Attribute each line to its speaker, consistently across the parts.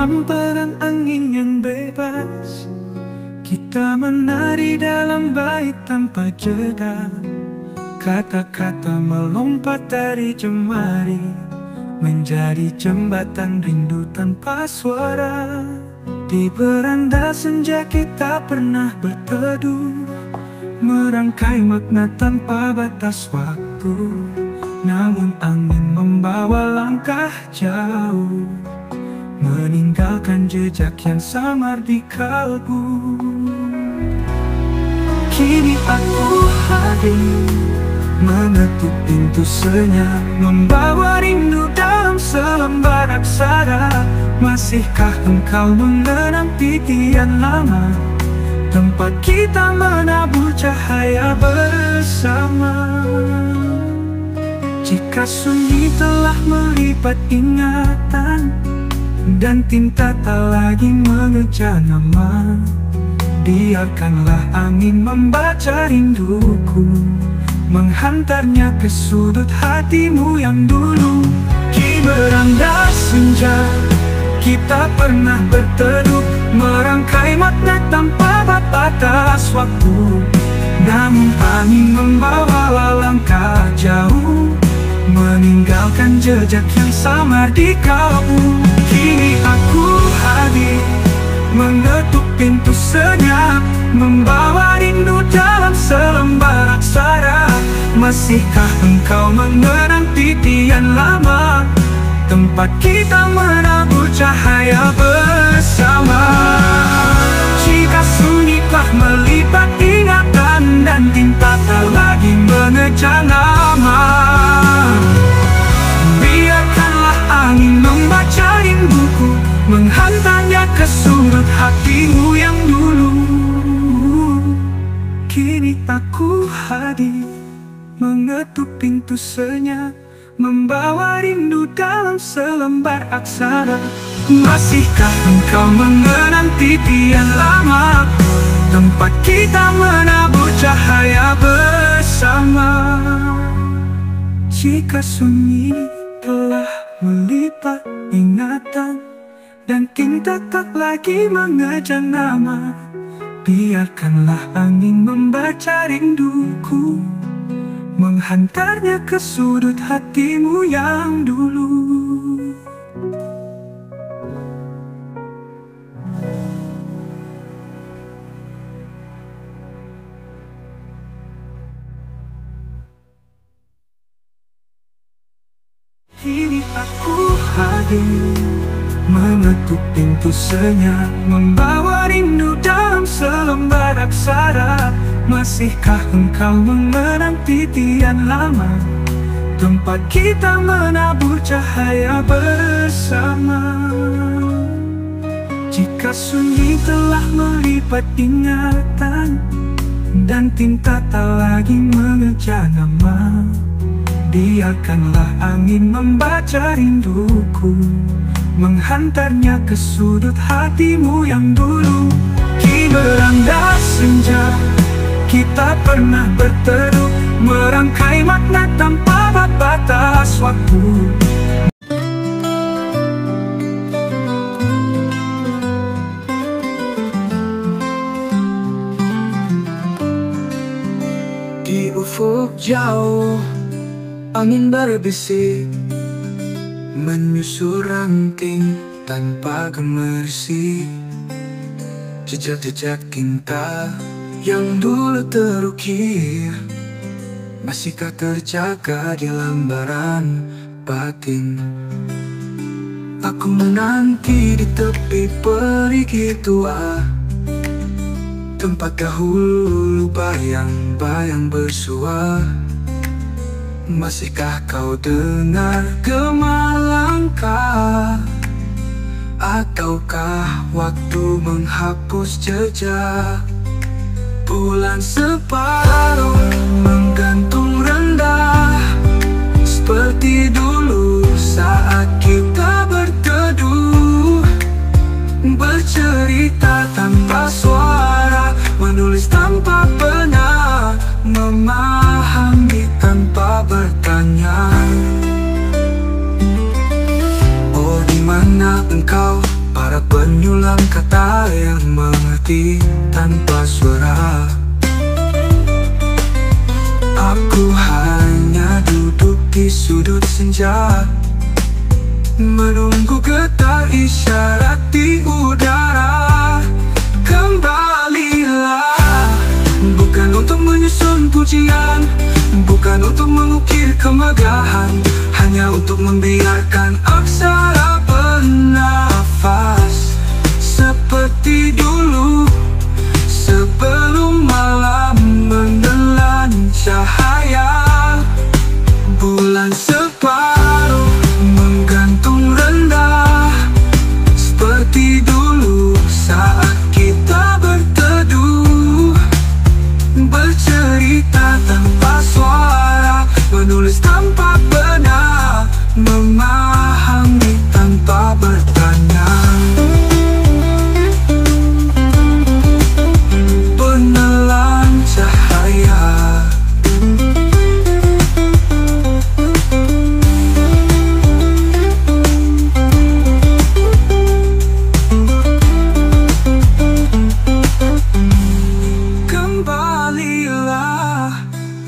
Speaker 1: hamparan angin yang bebas, kita menari dalam bait tanpa jeda. Kata-kata melompat dari jemari, menjadi jembatan rindu tanpa suara. Di beranda senja kita pernah berteduh, merangkai makna tanpa batas waktu. Namun angin membawa langkah jauh, meninggalkan jejak yang samar di kalbu. Kini aku hadir, mengetuk pintu senyap, membawa rindu dalam selembar aksara. Masihkah engkau menanti kian lama, tempat kita menabur cahaya bersama? Jika sunyi telah melipat ingatan, dan tinta tak lagi mengejar nama, biarkanlah angin membaca rinduku, menghantarnya ke sudut hatimu yang dulu. Di beranda senja kita pernah berteduh, merangkai makna tanpa batas waktu. Namun angin membawa langkah jauh, meninggalkan jejak yang samar di kalbu. Kini aku hadir, mengetuk pintu senyap, membawa rindu dalam selembar aksara. Masihkah engkau menanti kian lama, tempat kita menabur cahaya bersama? Jika sunyi telah melipat ingatan, dan tinta tak lagi mengejar nama, biarkanlah angin membaca rinduku, menghantarnya ke sudut hatimu yang dulu. Kini aku hadir, mengetuk pintu senyap, membawa rindu dalam selembar aksara. Masihkah engkau menanti kian lama, tempat kita menabur cahaya bersama? Jika sunyi telah melipat ingatan, dan tinta tak lagi mengejar nama, biarkanlah angin membaca rinduku, menghantarnya ke sudut hatimu yang dulu. Kini aku hadir, mengetuk pintu senyap, membawa rindu dalam selembar aksara. Masihkah engkau menanti kian lama, tempat kita menabur cahaya bersama? Jika sunyi telah melipat ingatan, dan tinta tak lagi mengejar nama, biarkanlah angin membaca rinduku, menghantarnya ke sudut hatimu yang dulu. Di beranda senja kita pernah berteduh, merangkai makna tanpa batas waktu. Di ufuk jauh angin berbisik, menyusur ranting tanpa gemersi. Jejak-jejak cinta yang dulu terukir, masihkah terjaga di lembaran batin? Aku menanti di tepi perigi tua, tempat dahulu bayang-bayang bersua. Masihkah kau dengar gema langkah? Ataukah waktu menghapus jejak? Bulan separuh menggantung rendah, seperti dulu saat kita berteduh, bercerita tanpa suara, menulis tanpa pena, memahami tanpa bertanya. Oh, di mana engkau para ulang kata yang mengerti tanpa suara. Aku hanya duduk di sudut senja, menunggu getar isyarat di udara. Kembalilah, bukan untuk menyusun pujian, bukan untuk mengukir kemegahan, hanya untuk membiarkan aksara bernafas seperti dulu, sebelum malam menelan cahaya. Bulan separuh menggantung rendah seperti dulu saat kita berteduh, bercerita tanpa suara, menulis tanpa pena, memahami tanpa bertanya. Penelan cahaya.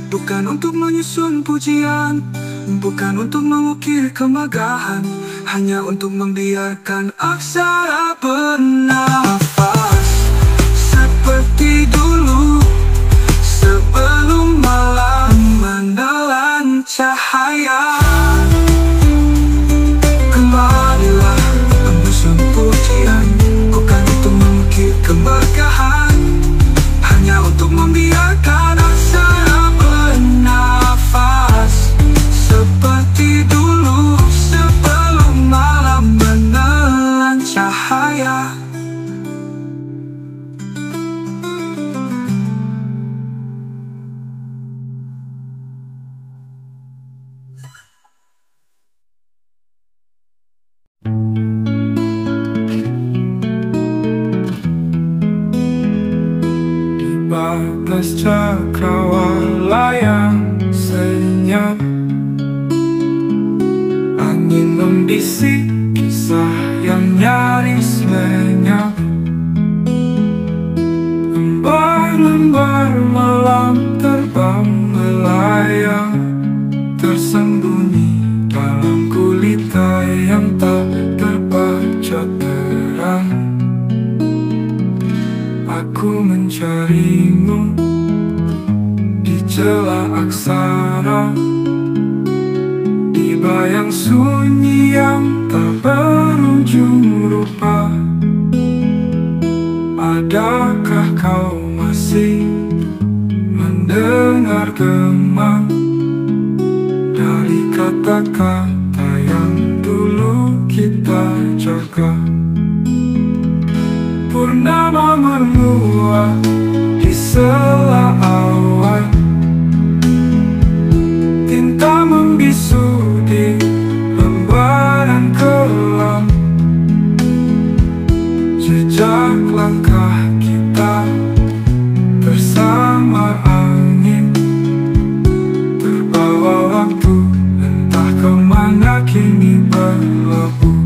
Speaker 1: Bukan untuk menyusun pujian, bukan untuk mengukir kemegahan, hanya untuk membiarkan aksara bernafas seperti dulu, sebelum malam menelan cahaya. Kembalilah menyusun pujian, bukan untuk mengukir kemegahan, hanya untuk membiarkan aksara nafas seperti dulu, sebelum malam menelan cahaya. Batas cakrawala yang senyap, angin membisik kisah yang nyaris lenyap. Lembar-lembar malam terbang melayang, tersembunyi dalam gulita yang tak terbaca terang. Aku mencarimu di celah aksara, di bayang sunyi yang tak berujung rupa. Adakah kau masih mendengar gema dari kata-kata yang dulu kita jaga? Purnama menguap di sela awan, tinta membisu di lembaran kelam. Jejak langkah kita bersama angin, terbawa waktu entah kemana kini berlabuh.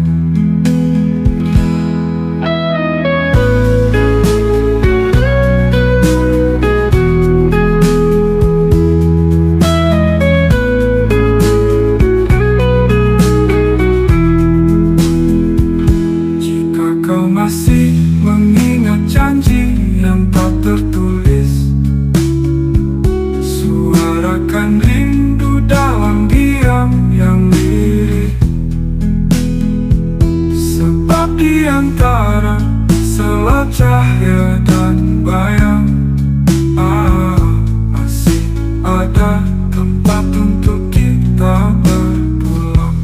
Speaker 1: Masih mengingat janji yang tak tertulis, suarakan rindu dalam diam yang lirih. Sebab di antara sela cahaya dan bayang, masih ada tempat untuk kita berpulang.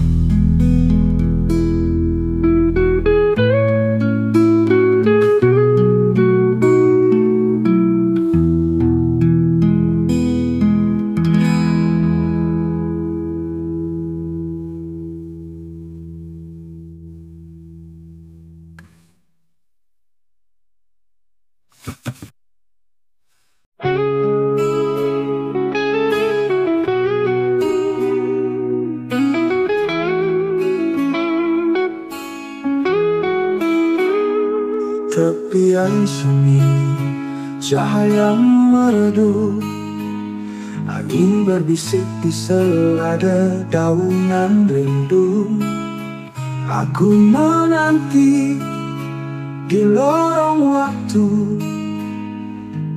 Speaker 1: tepian sunyi, cahaya meredup, angin berbisik di selada daunan rindu. Aku menanti di lorong waktu,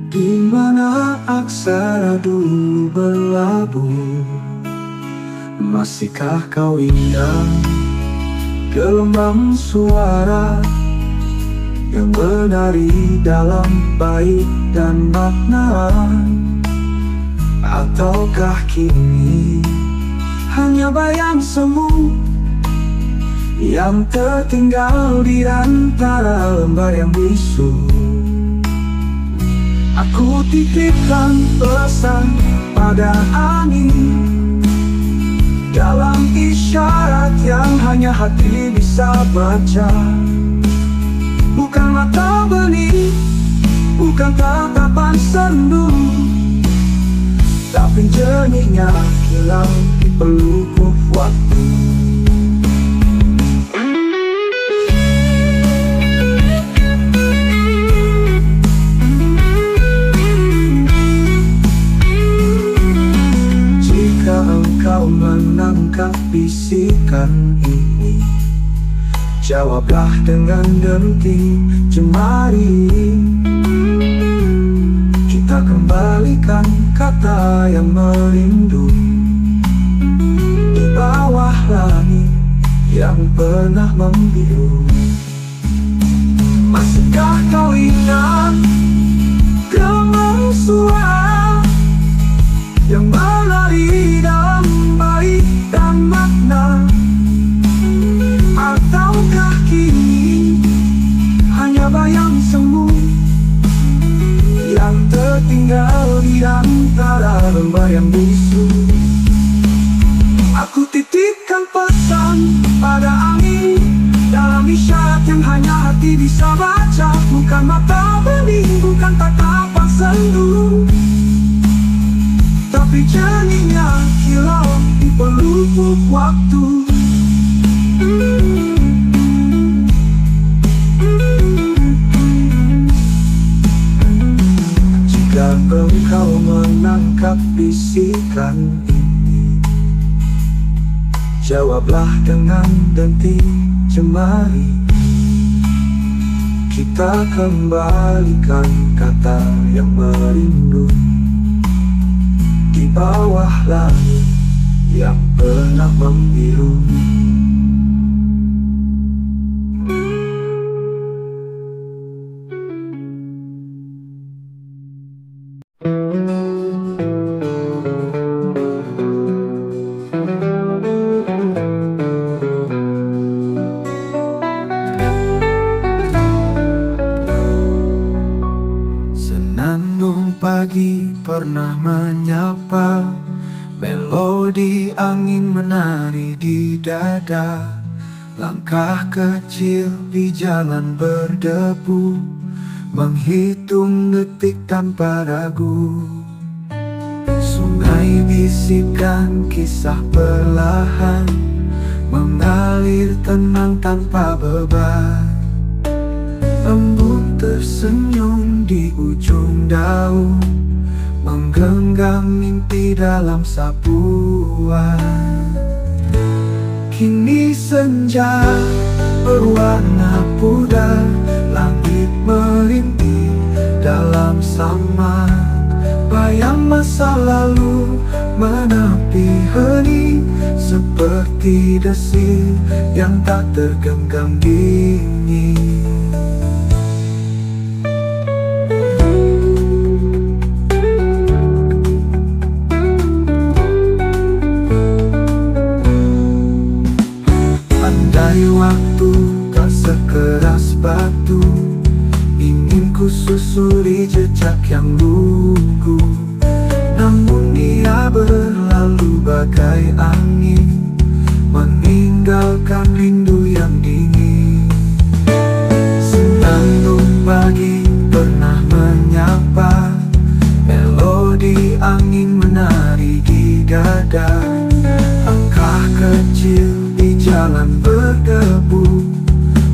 Speaker 1: di mana aksara dulu berlabuh. Masihkah kau ingat gelombang suara yang menari dalam bait dan makna? Ataukah kini hanya bayang semu yang tertinggal di antara lembar yang bisu? Aku titipkan pesan pada angin dalam isyarat yang hanya hati bisa baca. Bukan mata benih, bukan tatapan sendu, tapi jernihnya kilau di pelupuk waktu. Jika engkau menangkap bisikan ini, jawablah dengan denting jemari. Kita kembalikan kata yang merindu di bawah langit yang pernah membiru. Masihkah kau ingat gelombang suara yang menari dalam bait dan makna? Ataukah kini hanya bayang semu yang tertinggal di antara lembar yang bisu? Aku titipkan pesan pada angin dalam isyarat yang hanya hati bisa baca. Bukan mata benih, bukan tatapan sendu, tapi jernihnya kilau di pelupuk waktu. Jika engkau menangkap bisikan ini, jawablah dengan denting jemari. Kita kembalikan kata yang merindu di bawah langit yang pernah membiru. Senandung pagi pernah menyapa, melodi angin menari di dada. Langkah kecil di jalan berdebu, menghitung detik tanpa ragu. Sungai bisikan kisah perlahan, mengalir tenang tanpa beban. Embun tersenyum di ujung daun, menggenggam mimpi dalam sapuan. Kini senja berwarna pudar, langit merintih dalam samar. Bayang masa lalu menepi hening, seperti desir yang tak tergenggam dingin. Andai waktu tak sekeras batu, ingin ku susuri jejak yang lugu. Namun dia berlalu bagai angin, meninggalkan rindu yang dingin. Senandung pagi pernah menyapa, melodi angin menari di dada. Langkah kecil di jalan berdebu,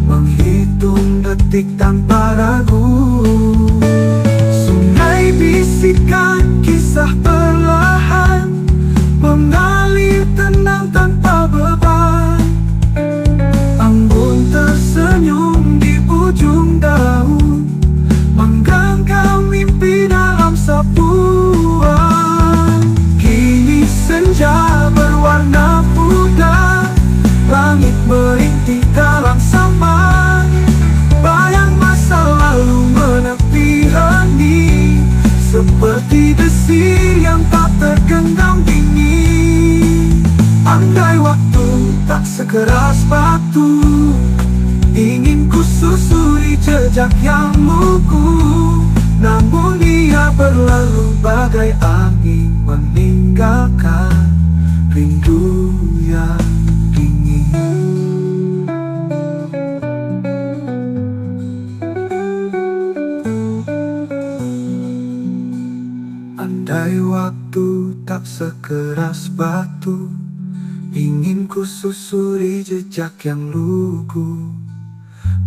Speaker 1: menghitung detik tanpa ragu. menyaksikan kisah perlahan mengalir tenang tanpa beban. Embun tersenyum di ujung daun, menggenggam mimpi dalam sapuan. Kini senja berwarna muda, langit merintih dalam samar. Bayang masa lalu menepi hening, seperti desir yang tak tergenggam dingin. Andai waktu tak sekeras batu, ingin ku susuri jejak yang lugu. Namun ia berlalu bagai angin, meninggalkan rindu yang dingin. Andai waktu tak sekeras batu, ingin ku susuri jejak yang lugu.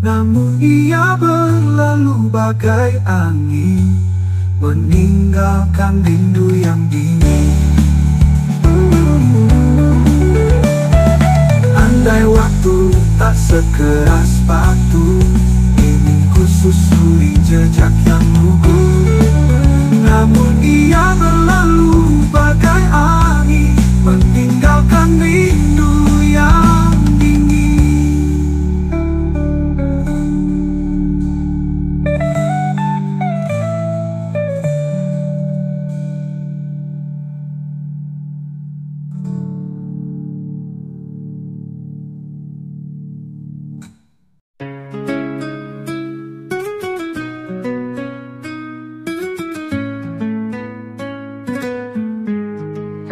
Speaker 1: Namun ia berlalu bagai angin, meninggalkan rindu yang dingin. Andai waktu tak sekeras batu, ingin ku susuri jejak yang lugu. Namun ia berlalu bagai angin, meninggalkan rindu yang dingin.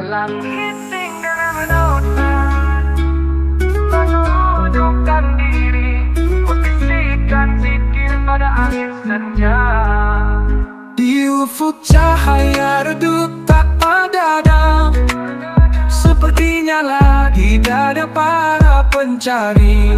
Speaker 2: Langit tinggal menonton, menundukkan diri, membisikkan zikir pada angin senja.
Speaker 1: Di ufuk cahaya redup tak ada, sepertinya lagi dada para pencari.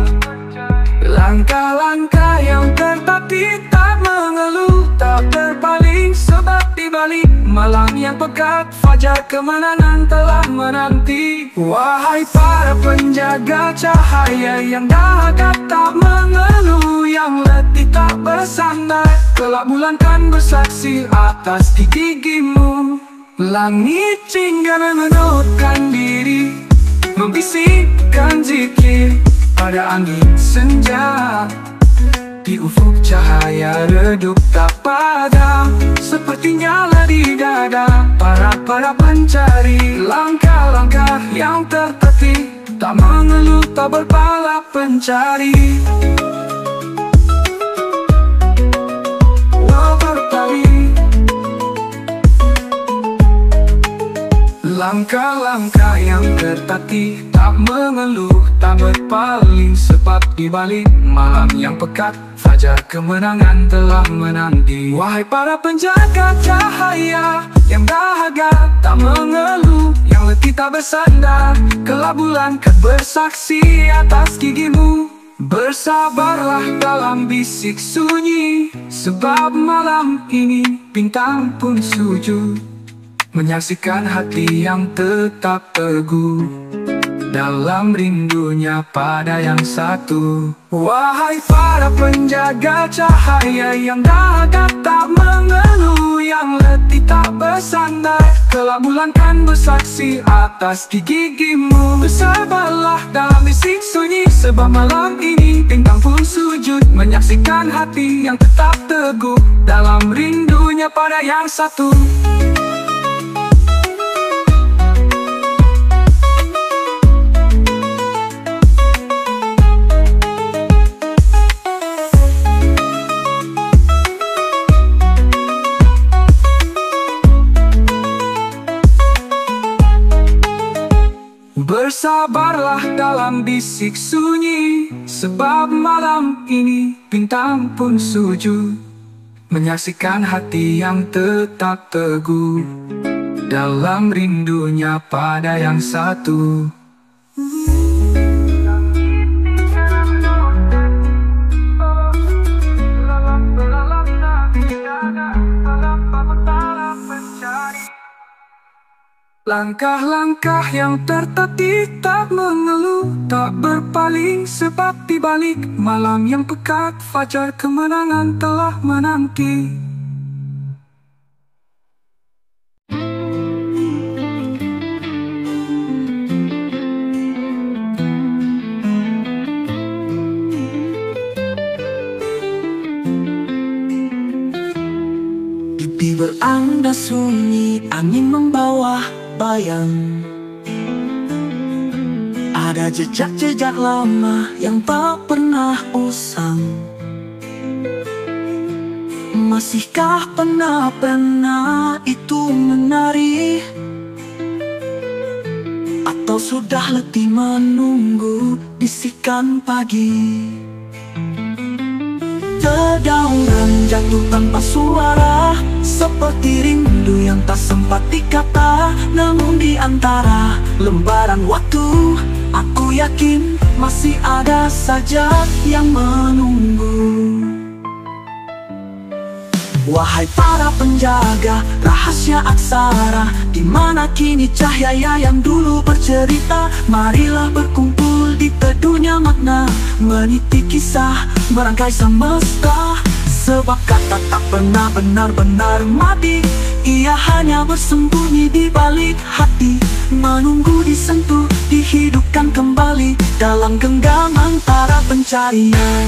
Speaker 1: Langkah-langkah yang tertatih tak mengeluh, tak berpaling, sebab di balik malam yang pekat, fajar kemenangan telah menanti. Wahai para penjaga cahaya yang dahaga tak mengeluh, yang letih tak bersandar, kelak bulan kan bersaksi atas gigimu. Langit tinggal menundukkan diri, membisikkan zikir pada angin senja. Di ufuk cahaya redup tak padam, seperti nyala di dada para pencari. Langkah-langkah yang tertatih, tak mengeluh, tak berpala pencari. Langkah-langkah yang tertatih, tak mengeluh, tak berpaling, sebab di balik malam yang pekat, fajar kemenangan telah menanti. Wahai para penjaga cahaya yang dahaga tak mengeluh, yang letih tak bersandar, kelak bulan kan bersaksi atas gigimu. Bersabarlah dalam bisik sunyi, sebab malam ini bintang pun sujud, menyaksikan hati yang tetap teguh dalam rindunya pada yang satu. Wahai para penjaga cahaya yang dahaga tak mengeluh, yang letih tak bersandar, kelak bulan kan bersaksi atas gigimu. Bersabarlah dalam bisik sunyi, sebab malam ini bintang pun sujud, menyaksikan hati yang tetap teguh dalam rindunya pada yang satu. Bersabarlah dalam bisik sunyi, sebab malam ini bintang pun sujud, menyaksikan hati yang tetap teguh dalam rindunya pada yang satu. Langkah-langkah yang tertatih, tak mengeluh, tak berpaling, sebab di balik malam yang pekat, fajar kemenangan telah menanti.
Speaker 3: Pipi beranda sunyi, angin membawa bayang. Ada jejak-jejak lama yang tak pernah usang. Masihkah pena-pena itu menari? Atau sudah letih menunggu bisikan pagi? Dedaunan jatuh tanpa suara, seperti rindu yang tak sempat dikata. Namun di antara lembaran waktu, aku yakin masih ada saja yang menunggu. Wahai para penjaga rahasia aksara, di mana kini cahaya yang dulu bercerita? Marilah berkumpul di teduhnya makna, meniti kisah, merangkai semesta. Sebab kata tak pernah benar-benar mati, ia hanya bersembunyi di balik hati, menunggu disentuh, dihidupkan kembali dalam genggaman para pencarian.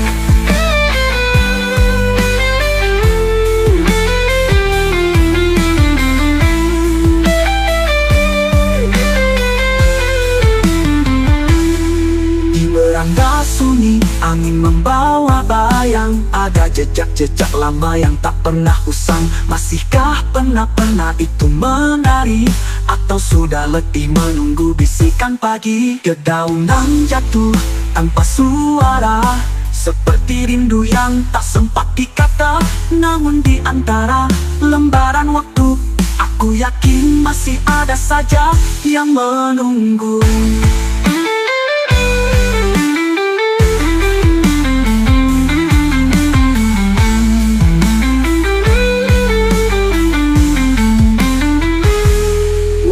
Speaker 3: Beranda sunyi, angin membawa bayang. Ada jejak-jejak lama yang tak pernah usang. Masihkah pena-pena itu menari? Atau sudah letih menunggu bisikan pagi? Dedaunan jatuh tanpa suara, seperti rindu yang tak sempat dikata. Namun di antara lembaran waktu, aku yakin masih ada saja yang menunggu.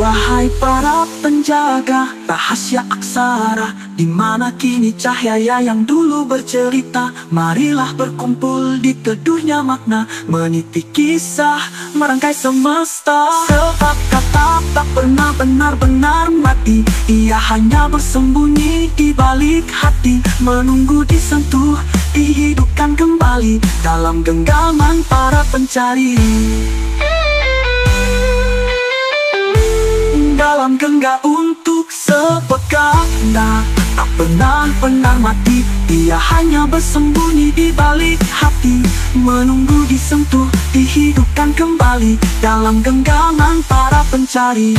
Speaker 3: Wahai para penjaga rahasia aksara, di mana kini cahaya yang dulu bercerita? Marilah berkumpul di teduhnya makna, meniti kisah, merangkai semesta. Sebab kata tak pernah benar-benar mati, ia hanya bersembunyi di balik hati, menunggu disentuh, dihidupkan kembali dalam genggaman para pencari. Dalam genggam untuk sepekan, tak pernah mati, ia hanya bersembunyi di balik hati, menunggu disentuh, dihidupkan kembali dalam genggaman para pencari.